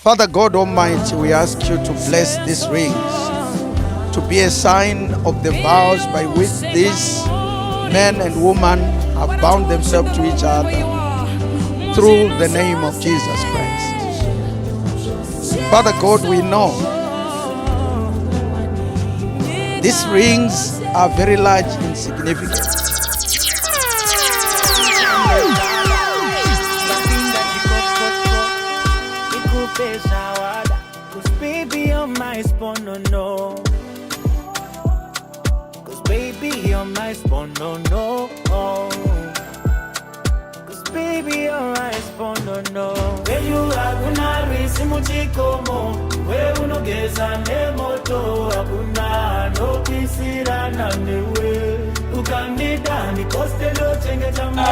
Father God Almighty, we ask you to bless these rings to be a sign of the vows by which these men and women have bound themselves to each other through the name of Jesus Christ. Father God, we know these rings are very large in significance. Cause baby, you're my spawn, no, no. Cause baby, you're my spawn, no, no. Cause baby, you're my spawn, no, no. Where you are, gonna race muchikomo. Where uno geza nemoto, abuna no kisira na newe. Ukamida ni kostelo chenge chama.